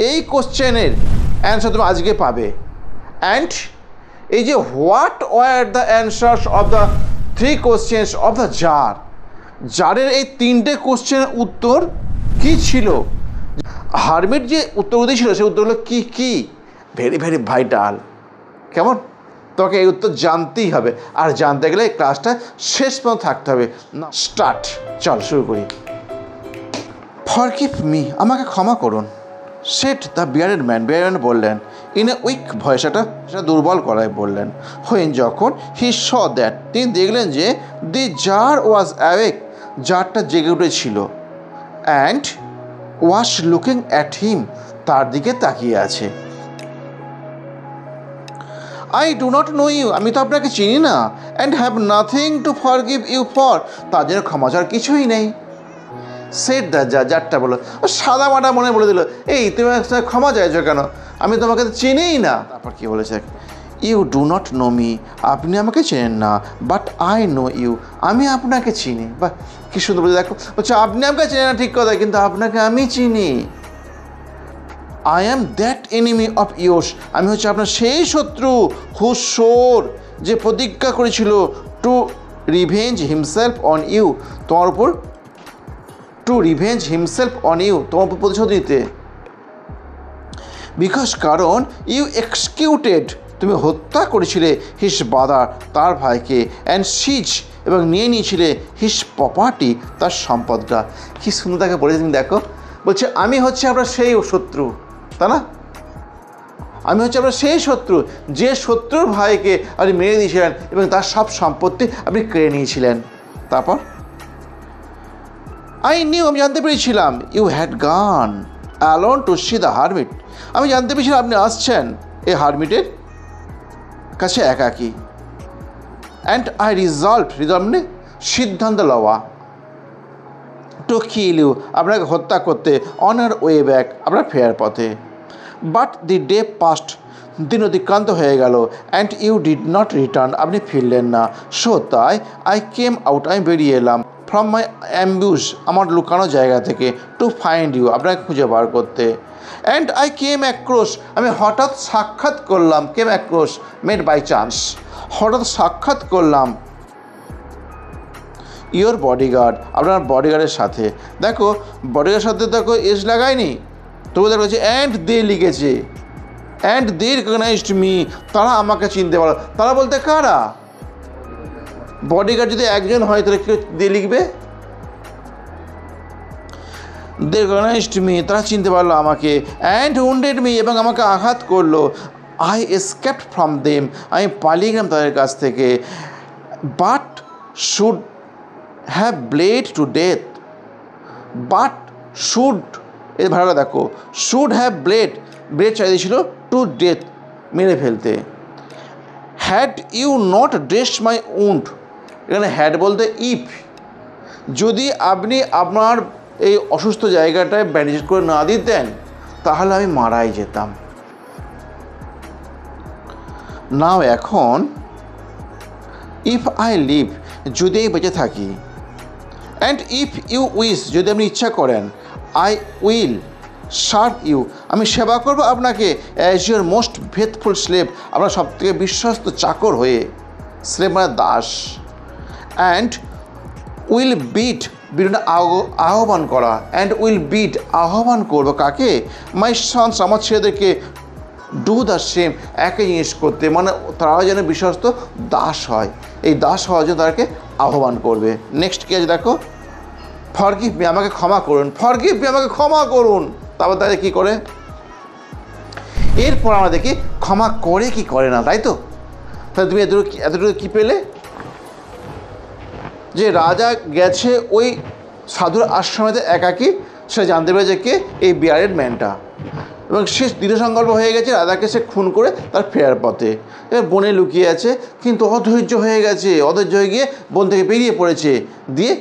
এই কোশ্চেনের অ্যান্সার তুমি আজকে পাবে। অ্যান্ড এই যে what were the answers of the 3 questions of the tsar, জারের এই 3টে কোশ্চেনের উত্তর কি ছিল, হারমিট যে উত্তরগুলো দিয়েছিল সেই উত্তরগুলো কি কি, ভেরি ভেরি ভাইটাল। কেমন? তোমাকে এই উত্তর জানতেই হবে, আর জানতে গেলে এই ক্লাসটা শেষ পর্যন্ত থাকতে হবে। না, স্টার্ট, চল শুরু করি। ফরগিভ মি, আমাকে ক্ষমা করুন, set the bearded man, bearded man বললেন, ইন এ উইক ভয়েস, সেটা দুর্বল করায় বললেন। হোয়েন যখন, হি স দ্যাট, তিনি দেখলেন যে দি জার ওয়াজ অ্যাওয়েক, জারটা জেগে উঠেছিল, and was looking at him, তার দিকে তাকিয়ে আছে। I do not know you, আমি তো আপনাকে চিনি না, and have nothing to forgive you for, তার জন্য ক্ষমা চাওয়ার কিছুই নেই। সেট দ্য জার, জারটা বলো, সাদা মাটা মনে বলে দিল, এই তুমি ক্ষমা চাইছো কেন, আমি তোমাকে চিনিই না। তারপর কি বলেছে, you do not know me, আপনি আমাকে চেনেন না, বাট আই নো ইউ, আমি আপনাকে চিনি। বা কি সুন্দর বলে, দেখো বলছে আপনি আমাকে চেনেন না ঠিক কথা, কিন্তু আপনাকে আমি চিনি। I am that enemy of yours, আমি হচ্ছে আপনার সেই শত্রু হু সোর, যে প্রতিজ্ঞা করেছিল to revenge himself on you, তোমার উপর, to revenge himself on you, তোমার উপর প্রতিশোধ নিতে। বিকজ, কারণ, ইউ এক্সিকিউটেড, তুমি হত্যা করেছিলে, হিস বাদার, তার ভাইকে, অ্যান্ড সিজ, এবং নিয়ে নিয়েছিলে, হিস প্রপার্টি, তার সম্পদটা। কি সুন্দর তাকে বলেছে, তুমি দেখো, বলছে আমি হচ্ছে আপনার সেই শত্রু, তা না, আমি হচ্ছে আপনার সেই শত্রু, যে শত্রুর ভাইকে আপনি মেরে দিয়েছিলেন এবং তার সব সম্পত্তি আপনি কেড়ে নিয়েছিলেন। তারপর, আই নিউ, আমি জানতে পেরেছিলাম, you had gone alone to see the hermit, আমি জানতে পেরেছিলাম আপনি আসছেন এই হারমিটের কাছে একাকী। অ্যান্ড আই রিজলভ, মানে সিদ্ধান্ত লওয়া, টু কিল ইউ, আপনাকে হত্যা করতে, অন আর ওয়ে ব্যাক, আপনার ফেরার পথে। বাট দি ডে পাস্ট, দিন অতিক্রান্ত হয়ে গেল, and you did not return, আপনি ফিরলেন না। সো তাই, আই কেম আউট, আমি বেরিয়ে এলাম, ফ্রম মাই অ্যাম্বুশ, আমার লুকানো জায়গা থেকে, টু ফাইন্ড ইউ, আপনাকে খুঁজে বার করতে। অ্যান্ড আই কেম অ্যাক্রস, আমি হঠাৎ সাক্ষাৎ করলাম, came across, made by chance, হঠাৎ সাক্ষাৎ করলাম, ইয়োর বডিগার্ড, আপনার বডিগার্ডের সাথে। দেখো বডিগার্ডের সাথে দেখো এস লাগায়নি, তবু দেখো অ্যান্ড দে লিখেছে, অ্যান্ড দে রিকগনাইজড মি, তারা আমাকে চিনতে পারলো। তারা বলতে কারা? বডিগার্ড যদি একজন হয় তাহলে কেউ দে লিখবে? দে রিকগনাইজড মি, তারা চিনতে পারলো আমাকে। অ্যান্ড উন্ডেড মি, এবং আমাকে আঘাত করলো। আই এসকেপড ফ্রম দেম, আমি পালিয়ে গেলাম তাদের কাছ থেকে। But should have bled to death, but should, এর ভাড়া দেখো, শুড হ্যাভ ব্লেড, ব্লেড চাইছিল টু ডেথ, মেরে ফেলতে। Had you not dress my wound, এখানে হ্যাড বলতে ইফ, যদি আপনি আপনার এই অসুস্থ জায়গাটায় ব্যান্ডেজ করে না দিতেন তাহলে আমি মারাই যেতাম। নাও এখন, ইফ আই লিভ, যদি আমি বেঁচে থাকি, অ্যান্ড ইফ ইউ উইশ, যদি আপনি ইচ্ছা করেন, আই উইল সার্ভ ইউ, আমি সেবা করব আপনাকে, as your most faithful slave, আপনার সবথেকে বিশ্বস্ত চাকর হয়ে, স্লেভ মানে দাস। অ্যান্ড উইল বিট, বিট আহ্বান করা, অ্যান্ড উইল বিট, আহ্বান করবো কাকে? মাই সন্স, আমার ছেলেদেরকে, ডু দ্য সেম, একই জিনিস করতে, মানে তারাও যেন বিশ্বস্ত দাস হয়, এই দাস হওয়ার জন্য তাদেরকে আহ্বান করবে। নেক্সট কি আছে দেখো, ফরগিভ মি, আমাকে ক্ষমা করুন, ফরগিভ মি, আমাকে ক্ষমা করুন। তারপর তাদের কী করে, এরপর আমরা দেখি ক্ষমা করে কি করে না, তাই তো? তাহলে তুমি এতটুকু কী পেলে, যে রাজা গেছে ওই সাধুর আশ্রমেতে একাকী, সে জানতে পেরেছে কে, এই বিয়ার্ডেড ম্যানটা, এবং সে দৃঢ় সংকল্প হয়ে গেছে রাজাকে সে খুন করে তার ফেরার পথে। এবার বনে লুকিয়ে আছে, কিন্তু অধৈর্য হয়ে গেছে, অধৈর্য হয়ে গিয়ে বন থেকে বেরিয়ে পড়েছে, দিয়ে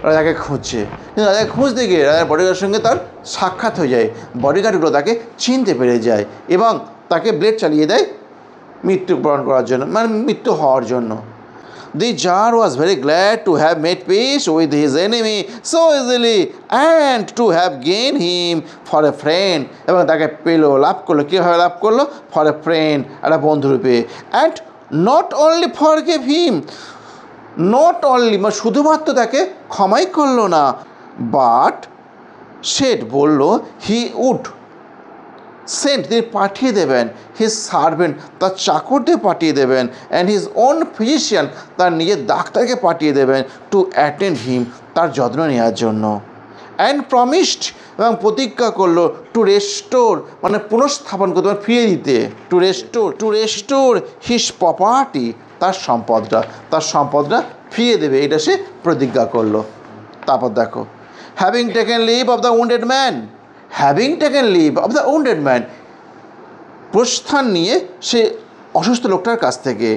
রাজাকে খুঁজছে। কিন্তু রাজাকে খুঁজতে গিয়ে রাজার বডিগার্ডের সঙ্গে তার সাক্ষাৎ হয়ে যায়, বডিগার্ডগুলো তাকে চিনতে পেরে যায় এবং তাকে ব্লেড চালিয়ে দেয় মৃত্যুবরণ করার জন্য, মানে মৃত্যু হওয়ার জন্য। The jar was very glad to have made peace with his enemy so easily and to have gained him for a friend. এবং তাকে পেল, লাভ করলো, কীভাবে লাভ করলো? ফর এ ফ্রেন্ড, একটা বন্ধুরূপে। And not only forgive him, not only মানে শুধুমাত্র তাকে ক্ষমাই করলো না, বাট সেট বলল হি উড সেন্ট, তিনি পাঠিয়ে দেবেন, হিজ সার্ভেন্ট, তার চাকরদের পাঠিয়ে দেবেন, অ্যান্ড হিজ ওন ফিজিশিয়ান, তার নিজের ডাক্তারকে পাঠিয়ে দেবেন, টু অ্যাটেন্ড হিম, তার যত্ন নেওয়ার জন্য। অ্যান্ড প্রমিসড, এবং প্রতিজ্ঞা করলো, টু রেস্টোর মানে পুনঃস্থাপন করতে, মানে ফিরিয়ে দিতে, টু রেস্টোর হিজ প্রপার্টি, তার সম্পদটা ফিরিয়ে দেবে, এটা সে প্রতিজ্ঞা করলো। তারপর দেখো, having taken leave of the wounded man, having taken leave of the wounded man, প্রস্থান নিয়ে সে অসুস্থ লোকটার কাছ থেকে।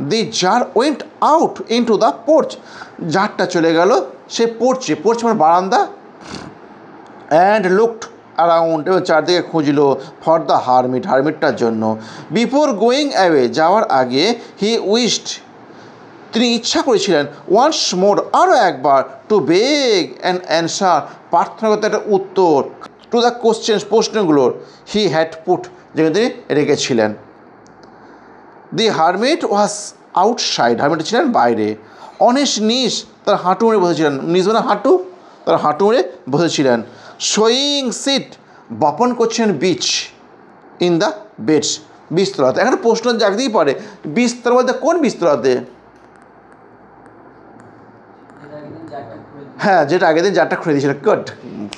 The tsar went out into the porch, জারটা চলে গেল সে পোর্চে, পোর্চ মানে বারান্দা, অ্যান্ড লুকড অ্যারাউন্ড, এবং চারদিকে খুঁজলো, ফর দ্য হারমিট, হারমিটটার জন্য। বিফোর গোয়িং অ্যাওয়ে, যাওয়ার আগে, হি উইশড, তিনি ইচ্ছা করেছিলেন, ওয়ান্স মোর, আরও একবার, টু বেগ অ্যান্ড অ্যান্সার, প্রার্থনা করতে একটা উত্তর, টু দ্য কোশ্চেন্স, প্রশ্নগুলোর, হি হ্যাড পুট, যেগুলো তিনি রেখেছিলেন। The hermit was outside, hermit ছিলেন বাইরে, অন হিজ নিজ, তার হাঁটু মুড়ে বসেছিলেন, নিজ মানে হাঁটু, তার হাঁটু মুড়ে বসেছিলেন। শোয়িং সিট, বপন করছেন বীজ, ইন দ্য বেডস, বিস্তরাতে। এখানে প্রশ্ন জাগতেই পারে, বিস্তরা বলতে কোন বিস্তরাতে? হ্যাঁ, যেটা আগের দিন জারটা খুঁড়ে দিয়েছিল, গুড,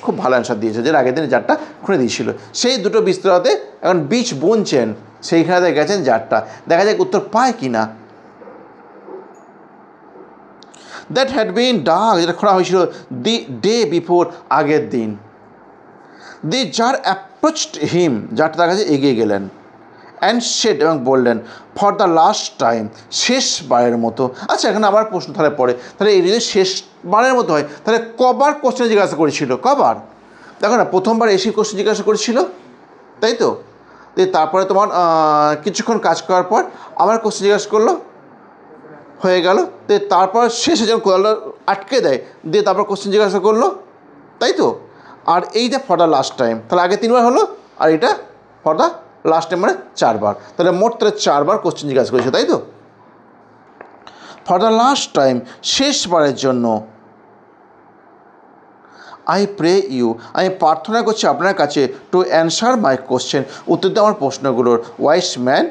খুব ভালো অ্যান্সার দিয়েছে, যেটা আগের দিন জারটা খুঁড়ে দিয়েছিল, সেই দুটো বিস্তরাতে এখন বীজ বুনছেন, সেইখানে গেছেন জারটা, দেখা যাক উত্তর পায় কি না। দ্যাট হ্যাড বিন ডাগ, যেটা খোঁড়া হয়েছিল, দি ডে বিফোর, আগের দিন। দি জার অ্যাপ্রোচড হিম, জারটা তার কাছে এগিয়ে গেলেন, অ্যান্ড সেড, এবং বললেন, ফর দ্য লাস্ট টাইম, শেষবারের মতো। আচ্ছা, এখানে আবার প্রশ্ন তাহলে পড়ে, তাহলে এই যদি শেষবারের মতো হয়, তাহলে কবার কোশ্চেন জিজ্ঞাসা করেছিল? কবার? দেখো না, প্রথমবার এসে কোশ্চেন জিজ্ঞাসা করেছিল, তাই তো? তারপরে তোমার কিছুক্ষণ কাজ করার পর আবার কোশ্চেন জিজ্ঞাসা করলো, হয়ে গেল। তারপর শেষে যখন কোদালটা আটকে দেয়, দিয়ে তারপর কোশ্চেন জিজ্ঞাসা করলো, তাই তো? আর এইটা ফর দ্য লাস্ট টাইম, তাহলে আগে 3বার হলো, আর এটা ফর দ্য লাস্ট টাইম মানে 4বার, তাহলে মোট তাহলে 4বার কোশ্চেন জিজ্ঞাসা করেছে, তাই তো? ফর দ্য লাস্ট টাইম, শেষবারের জন্য। আই প্রে ইউ, আমি প্রার্থনা করছি আপনার কাছে, টু অ্যান্সার মাই কোশ্চেন, উত্তর দিয়ে আমার প্রশ্নগুলোর। ওয়াইস ম্যান,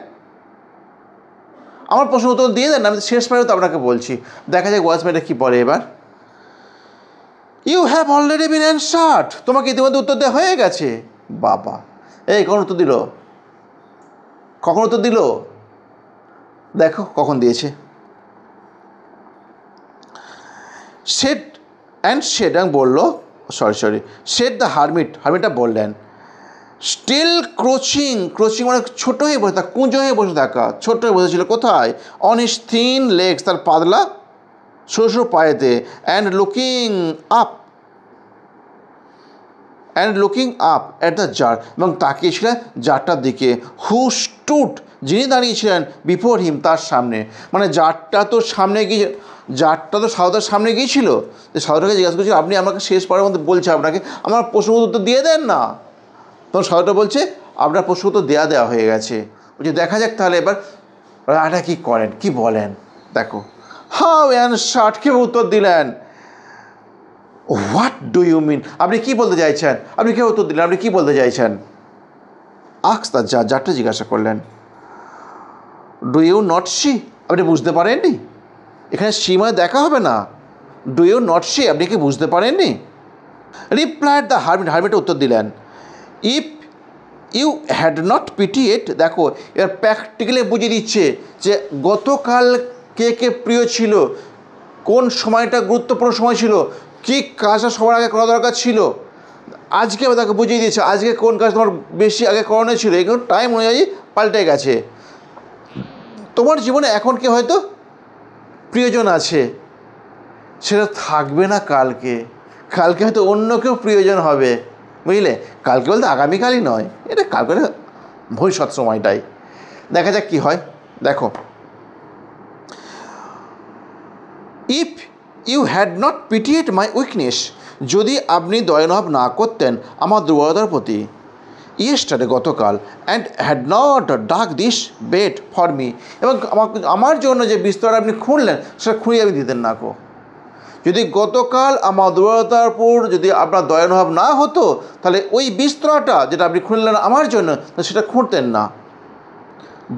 আমার প্রশ্ন উত্তর দিয়ে দেন, আমি শেষবারেও তো আপনাকে বলছি। দেখা যাক ওয়াইস ম্যানটা কী বলে এবার। You have already been answered, তোমাকে ইতিমধ্যে উত্তর দেওয়া হয়ে গেছে। বাবা, এই কখন উত্তর দিল? কখন উত্তর দিল? দেখো কখন দিয়েছে। সেড অ্যান্ড সেড, এবং বললো, সরি সেড দ্য হারমিট, হারমিটটা বললেন, স্টিল ক্রোচিং, ক্রোচিং মানে ছোটো হয়ে বসে থাকা, কুঁজো হয়ে বসে থাকা, ছোট্ট হয়ে বসেছিল, কোথায়? অন হিজ থিন লেগস, তার পাতলা সরু সরু পায়েতে। And looking up at the tsar, এবং তাকিয়েছিলেন জারটার দিকে। হু স্টুড, যিনি দাঁড়িয়েছিলেন, বিফোর হিম, তার সামনে, মানে জারটা তো সামনে গিয়ে, জারটা তো সাউদার সামনে গিয়েছিল, যে সাউদাকে জিজ্ঞাসা করছিল, আপনি আমাকে শেষবারের মধ্যে বলছে আপনাকে, আমার প্রশ্ন উত্তর দিয়ে দেন না। তখন সাউদাটা বলছে, আপনার প্রশ্ন উত্তর দেওয়া হয়ে গেছে। বলছে দেখা যাক তাহলে এবার রাজা কী করেন, কি বলেন। দেখো, হাউ অ্যানসার্ড, কীভাবে উত্তর দিলেন। হোয়াট ডু ইউ মিন, আপনি কী বলতে চাইছেন? আপনি কীভাবে উত্তর দিলেন, আপনি কী বলতে চাইছেন? আক্স দ্য জাজ, জারটা জিজ্ঞাসা করলেন। ডু ইউ নট সি, আপনি বুঝতে পারেননি? এখানে সি মানে দেখা হবে না, ডু ইউ নট সি, আপনি কি বুঝতে পারেননি? রিপ্লাইড দ্য হারমিট, হারমিট উত্তর দিলেন, ইফ ইউ হ্যাড নট পিটিয়েড, দেখো এবার প্র্যাকটিক্যালি বুঝিয়ে দিচ্ছে যে গতকাল কে কে প্রিয় ছিল, কোন সময়টা গুরুত্বপূর্ণ সময় ছিল, কী কাজটা সবার আগে করা দরকার ছিল। আজকে তাকে বুঝিয়ে দিয়েছে আজকে কোন কাজ তোমার বেশি আগে করানো ছিল, এগুলো টাইম অনুযায়ী পাল্টে গেছে। তোমার জীবনে এখন কি হয়তো প্রিয়জন আছে, সেটা থাকবে না কালকে, কালকে হয়তো অন্য কেউ প্রিয়জন হবে, বুঝলে? কালকে বলতে আগামীকালই নয়, এটা কালকে ভবিষ্যৎ সময়টাই। দেখা যাক কী হয়। দেখো, you had not pitied my weakness, যদি আপনি দয়ানুভাব না করতেন আমার দুর্বলতার প্রতি। ইয়েস্টারডে গতকাল, অ্যান্ড হ্যাড নট ডাক দিস বেড ফর মি, এবং আমার জন্য যে বিস্তর আপনি খুঁড়লেন সেটা খুঁড়িয়ে আমি দিতেন না গো। যদি গতকাল আমার দুর্বলতার উপর যদি আপনার দয়ানুভাব না হতো তাহলে ওই বিস্তরটা যেটা আপনি খুঁড়লেন আমার জন্য সেটা খুঁড়তেন না।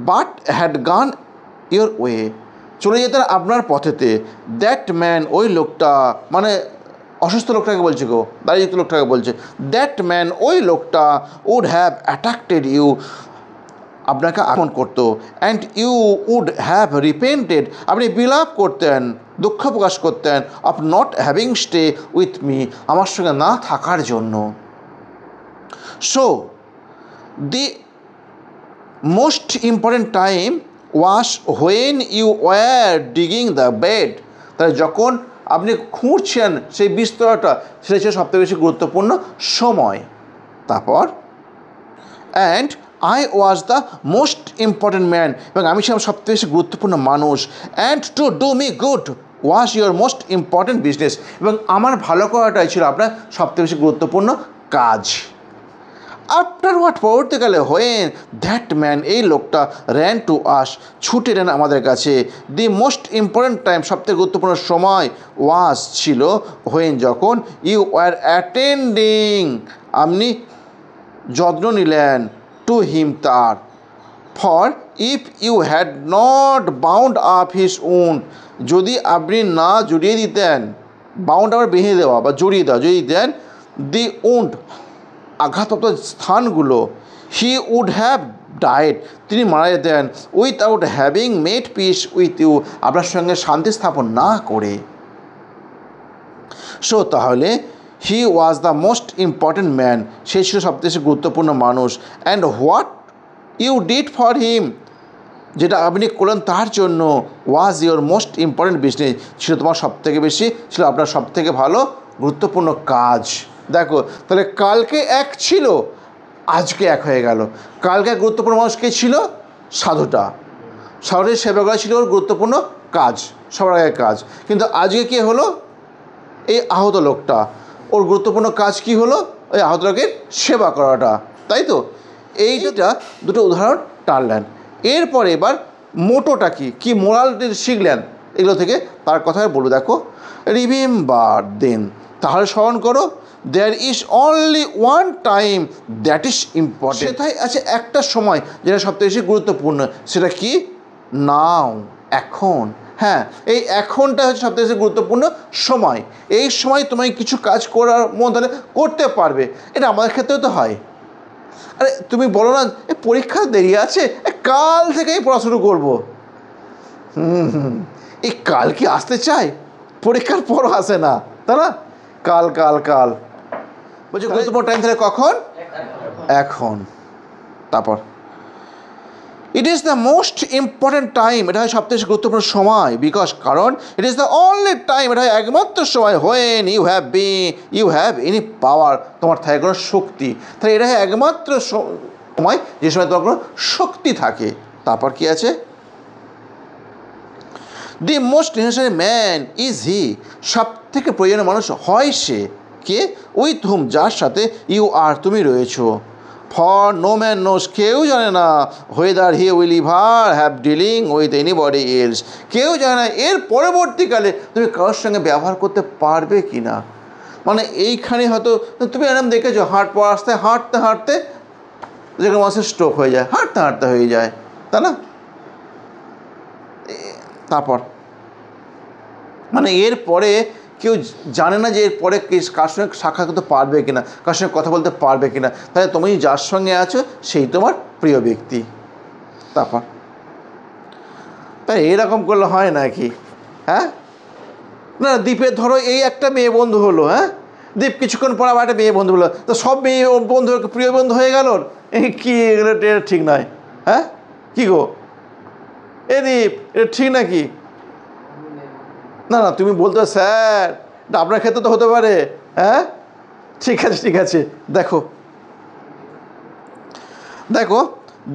বাট হ্যাড গান ইয়োর ওয়ে, চলে যেতেন আপনার পথেতে। দ্যাট ম্যান, ওই লোকটা, মানে অসুস্থ লোকটাকে বলছে গো, দাঁড়িয়ে লোকটাকে বলছে। দ্যাট ম্যান, ওই লোকটা, উড হ্যাভ অ্যাট্রাক্টেড ইউ, আপনাকে আক্রমণ করতো। And you would have repented, আপনি বিলাপ করতেন, দুঃখ প্রকাশ করতেন, of not having stay with me, আমার সঙ্গে না থাকার জন্য। So the most important time was when you were digging the bed, তাই যখন আপনি খুঁড়ছেন সেই বিস্তরটা, সেটা ছিল সবথেকে বেশি গুরুত্বপূর্ণ সময়। তারপর and I was the most important man, এবং আমি ছিলাম সবথেকে বেশি গুরুত্বপূর্ণ মানুষ। And to do me good was your most important business, এবং আমার ভালো করাটাই ছিল আপনার সবথেকে বেশি গুরুত্বপূর্ণ কাজ। আফটার হোয়াট, পরবর্তীকালে, হোয়েন দ্যাট ম্যান, এই লোকটা, র্যান টু আস, ছুটে এলেন আমাদের কাছে। দি মোস্ট ইম্পর্টেন্ট টাইম, সবথেকে গুরুত্বপূর্ণ সময়, ওয়াজ ছিল, হোয়েন যখন, ইউ ওয়ার অ্যাটেন্ডিং, আপনি যত্ন নিলেন, টু হিম, তার। For if you had not bound up his wound, যদি আপনি না জড়িয়ে দিতেন, বাউন্ড আবার বেঁধে দেওয়া বা জড়িয়ে দেওয়া, জড়িয়ে দিতেন, দি উন্ড, আঘাতপ্রাপ্ত স্থানগুলো, হি উড হ্যাভ ডায়েড, তিনি মারা যেতেন, without having made peace with you, আপনার সঙ্গে শান্তি স্থাপন না করে। সো তাহলে he was the most important man, সে ছিল সবথেকে গুরুত্বপূর্ণ মানুষ। And what you did for him, যেটা আপনি করলেন তার জন্য, was your most important business, ছিল তোমার সবথেকে বেশি, ছিল আপনার সবথেকে ভালো গুরুত্বপূর্ণ কাজ। দেখো তাহলে কালকে এক ছিল, আজকে এক হয়ে গেল। কালকে গুরুত্বপূর্ণ মানুষ কে ছিল? সাধুটা। সাধুর সেবা করা ছিল ওর গুরুত্বপূর্ণ কাজ, সবার আগে কাজ। কিন্তু আজকে কে হলো? এই আহত লোকটা, ওর গুরুত্বপূর্ণ কাজ কি হলো? ওই আহত লোকের সেবা করাটা, তাই তো? এইটা দুটো উদাহরণ টানলেন। এরপরে এবার মোটোটা কি মোরাল শিখলেন এগুলো থেকে, তার কথা বলবো। দেখো, রিমেম্বার দেন, তাহলে স্মরণ করো, there is only one time that is important, সেটাই আছে একটা সময় যেটা সবথেকে বেশি গুরুত্বপূর্ণ। সেটা কি? নাও, এখন। হ্যাঁ, এই এখনটা হচ্ছে সবথেকে বেশি গুরুত্বপূর্ণ সময়। এই সময় তোমায় কিছু কাজ করার মধ্যে করতে পারবে, এটা আমাদের ক্ষেত্রেও তো হয়। আরে তুমি বলো না পরীক্ষা দেরি আছে, কাল থেকেই পড়া শুরু করবো। এই কাল কি আসতে চায়? পরীক্ষার পরও আসে না, তাই না? কাল কাল কাল বলছি, গুরুত্বপূর্ণ টাইম তাহলে কখন? এখন। তারপর it is the most important time, এটা হয় সবথেকে গুরুত্বপূর্ণ সময়। বিকজ, কারণ it is the only time, এটা হয় একমাত্র সময়, when you have any power, তোমার থাকে কোনো শক্তি। তাহলে এটা হয় একমাত্র সময় যে সময় তোমার কোনো শক্তি থাকে। তারপর কি আছে? দি মোস্ট নেসেসারি ম্যান ইজ হি, সব থেকে প্রয়োজনীয় মানুষ হয় সে কে? উইথ হুম, যার সাথে ইউ আর, তুমি রয়েছো। ফর নো ম্যান নোস, কেউ জানে না, whether he will ever have dealing with anybody else, কেউ জানে না এর পরবর্তীকালে তুমি কারোর সঙ্গে ব্যবহার করতে পারবে কি না। মানে এইখানে হয়তো তুমি এরকম দেখেছো, হাঁটতে হাঁটতে যে কোনো মানুষের স্ট্রোক হয়ে যায়, হাঁটতে হাঁটতে হয়ে যায়, তাই না? তারপর মানে এরপরে কেউ জানে না যে এরপরে কার সঙ্গে সাক্ষাৎ করতে পারবে কিনা, কার সঙ্গে কথা বলতে পারবে কিনা। তাহলে তুমি যার সঙ্গে আছো সেই তোমার প্রিয় ব্যক্তি। তারপর তাই এরকম করলে হয় নাকি? হ্যাঁ, না দ্বীপের ধরো এই একটা মেয়ে বন্ধু হলো, হ্যাঁ, দ্বীপ কিছুক্ষণ পর আবার একটা মেয়ে বন্ধু হলো, তো সব মেয়ে বন্ধু প্রিয় বন্ধু হয়ে গেল? কি এগুলো ঠিক নয়। হ্যাঁ, কি গো এ দীপ, এটা ঠিক নাকি? না না, তুমি বলতে স্যার আপনার ক্ষেত্রে তো হতে পারে। হ্যাঁ, ঠিক আছে। দেখো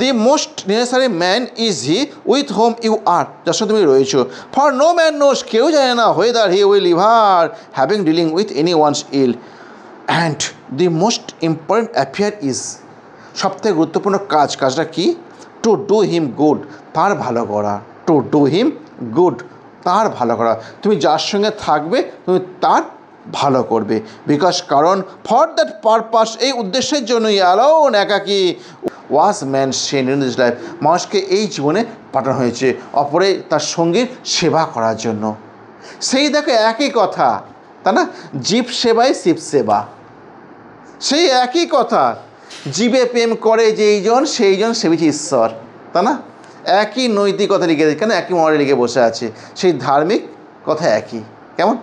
the most necessary man is he with whom you are, যার সঙ্গে তুমি রয়েছো। ফর নো ম্যান নোস, কেউ জানে না whether he will ever having dealing with any ones else. And the most important affair is, সবথেকে গুরুত্বপূর্ণ কাজটা কি? টু ডু হিম গুড, তার ভালো করা। টু ডু হিম গুড, তার ভালো করা। তুমি যার সঙ্গে থাকবে তুমি তার ভালো করবে। বিকজ কারণ ফর দ্যাট পারপাস, এই উদ্দেশ্যের জন্যই অ্যালোন, একাকী, was man sent in this life, মানুষকে এই জীবনে পাঠানো হয়েছে অপরে তার সঙ্গীর সেবা করার জন্য। সেই দেখো একই কথা, তাই না? জীব সেবাই শিব সেবা, সেই একই কথা। জীবে প্রেম করে যেইজন সেইজন সেবিছে ঈশ্বর, তাই না? একই নৈতিকতা লিখে, কেন একই মডেল লিখে বসে আছে, সেই ধার্মিক কথা একই। কেমন?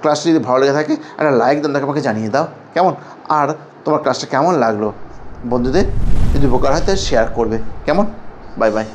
ক্লাসটা যদি ভালো লেগে থাকে একটা লাইক দেন, তাকে আমাকে জানিয়ে দাও, কেমন? আর তোমার ক্লাসটা কেমন লাগলো বন্ধুদের যদি উপকার হয় তাহলে শেয়ার করবে, কেমন? Bye bye.